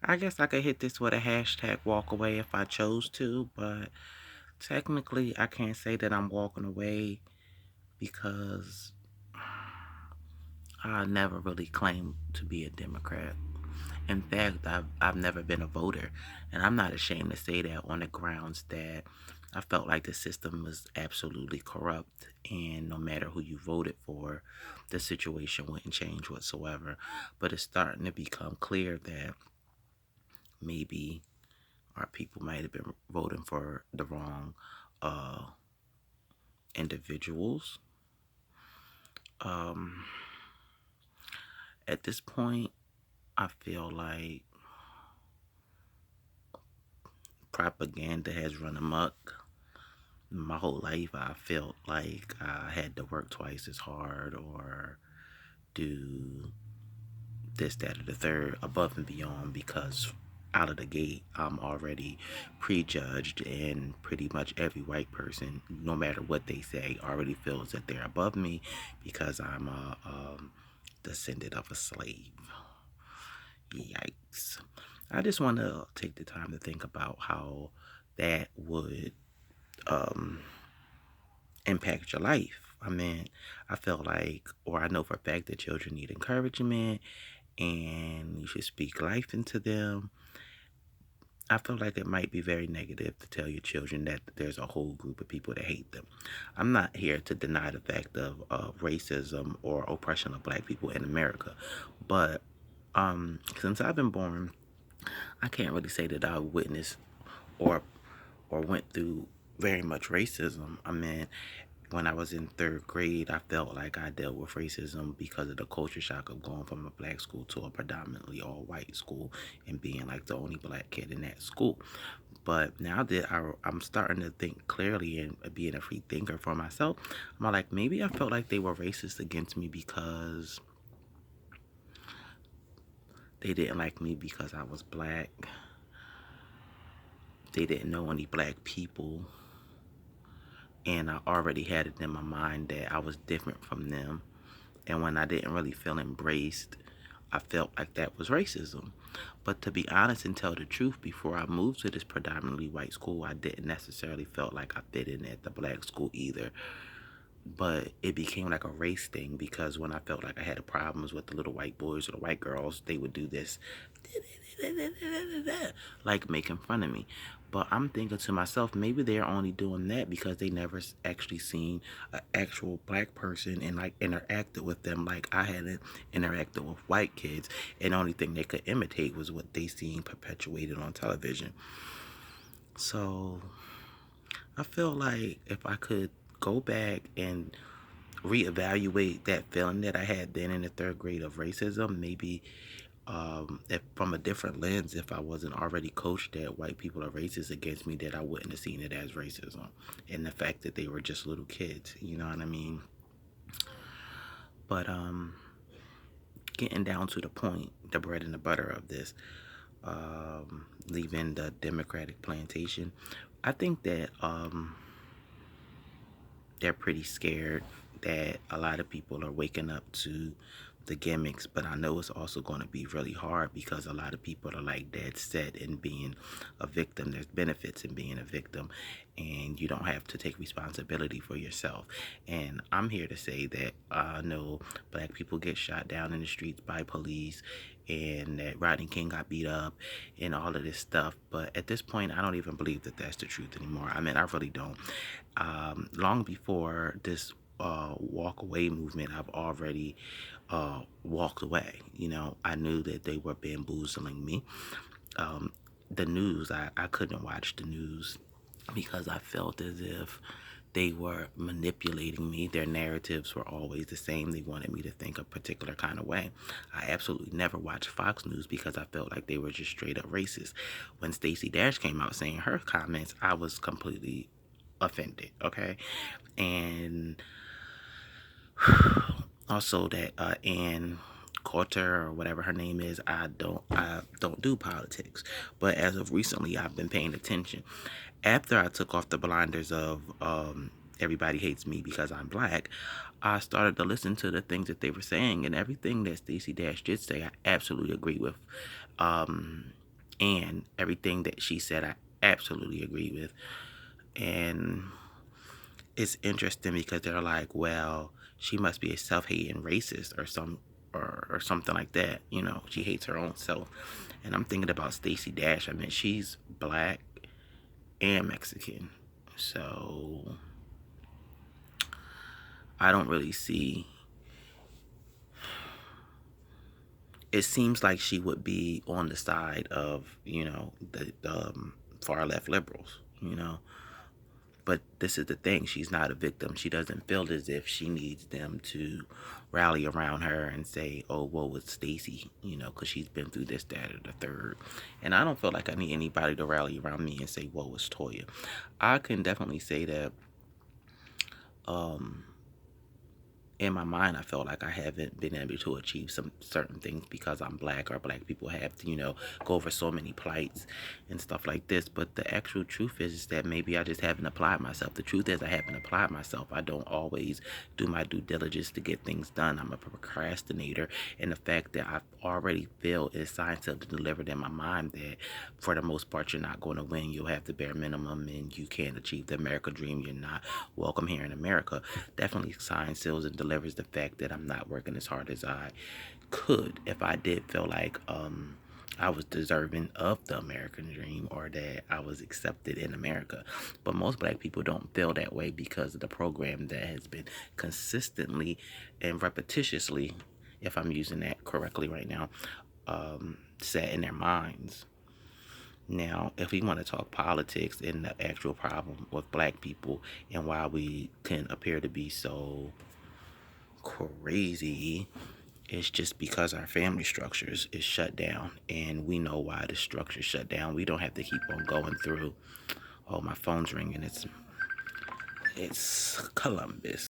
I guess I could hit this with a hashtag walk away if I chose to, but technically I can't say that I'm walking away because I never really claimed to be a Democrat. In fact, I've never been a voter, and I'm not ashamed to say that on the grounds that I felt like the system was absolutely corrupt, and no matter who you voted for, the situation wouldn't change whatsoever. But it's starting to become clear that maybe our people might have been voting for the wrong uh, individuals. Um, at this point, I feel like propaganda has run amok. My whole life, I felt like I had to work twice as hard or do this, that, or the third above and beyond because out of the gate, I'm already prejudged, and pretty much every white person, no matter what they say, already feels that they're above me because I'm a descendant of a slave. Yikes. I just want to take the time to think about how that would um, impact your life. I mean, I feel like, or I know for a fact that children need encouragement and you should speak life into them. I feel like it might be very negative to tell your children that there's a whole group of people that hate them. I'm not here to deny the fact of racism or oppression of black people in America, but since I've been born, I can't really say that I witnessed or went through very much racism. I mean, when I was in third grade, I felt like I dealt with racism because of the culture shock of going from a black school to a predominantly all white school and being like the only black kid in that school. But now that I'm starting to think clearly and being a free thinker for myself, I'm like, maybe I felt like they were racist against me because they didn't like me because I was black. They didn't know any black people. And I already had it in my mind that I was different from them. And when I didn't really feel embraced, I felt like that was racism. But to be honest and tell the truth, before I moved to this predominantly white school, I didn't necessarily felt like I fit in at the black school either. But it became like a race thing because when I felt like I had problems with the little white boys or the white girls, they would do this, like making fun of me. But I'm thinking to myself, maybe they're only doing that because they never actually seen an actual black person and like interacted with them like I hadn't interacted with white kids. And the only thing they could imitate was what they seen perpetuated on television. So I feel like if I could go back and reevaluate that feeling that I had then in the third grade of racism, maybe if from a different lens, if I wasn't already coached that white people are racist against me, that I wouldn't have seen it as racism. And the fact that they were just little kids, you know what I mean? But getting down to the point, the bread and the butter of this, leaving the Democratic plantation, I think that they're pretty scared that a lot of people are waking up to the gimmicks, but I know it's also going to be really hard because a lot of people are like dead set in being a victim. There's benefits in being a victim, and you don't have to take responsibility for yourself. And I'm here to say that I know black people get shot down in the streets by police, and that Rodney King got beat up, and all of this stuff. But at this point, I don't even believe that that's the truth anymore. I mean, I really don't. Long before this walk away movement, I've already walked away. You know, I knew that they were bamboozling me. Um, the news, I couldn't watch the news because I felt as if they were manipulating me. Their narratives were always the same. They wanted me to think a particular kind of way. I absolutely never watched Fox News because I felt like they were just straight up racist. When Stacey Dash came out saying her comments, I was completely offended, okay? And also that Ann Coulter or whatever her name is, I don't do politics. But as of recently I've been paying attention. After I took off the blinders of everybody hates me because I'm black, I started to listen to the things that they were saying, and everything that Stacey Dash did say I absolutely agree with. And everything that she said, I absolutely agree with. And it's interesting because they're like, well, she must be a self-hating racist or something like that. You know, she hates her own self. And I'm thinking about Stacey Dash. I mean, she's black and Mexican. So I don't really see. It seems like she would be on the side of, the far left liberals, But this is the thing. She's not a victim. She doesn't feel as if she needs them to rally around her and say, oh, woe is Stacey, because she's been through this, that, or the third. And I don't feel like I need anybody to rally around me and say, woe is Toya. I can definitely say that in my mind, I felt like I haven't been able to achieve some certain things because I'm black, or black people have to, go over so many plights and stuff like this. But the actual truth is that maybe I just haven't applied myself. The truth is I haven't applied myself. I don't always do my due diligence to get things done. I'm a procrastinator. And the fact that I already feel is scientifically delivered in my mind that for the most part, you're not going to win. You'll have the bare minimum and you can't achieve the American dream. You're not welcome here in America. Definitely science seals and delivers the fact that I'm not working as hard as I could if I did feel like I was deserving of the American dream or that I was accepted in America. But most black people don't feel that way because of the program that has been consistently and repetitiously, if I'm using that correctly right now, set in their minds. Now, if we want to talk politics and the actual problem with black people and why we can appear to be so crazy, it's just because our family structures is shut down, and we know why the structure shut down. We don't have to keep on going through. Oh, my phone's ringing. It's Columbus.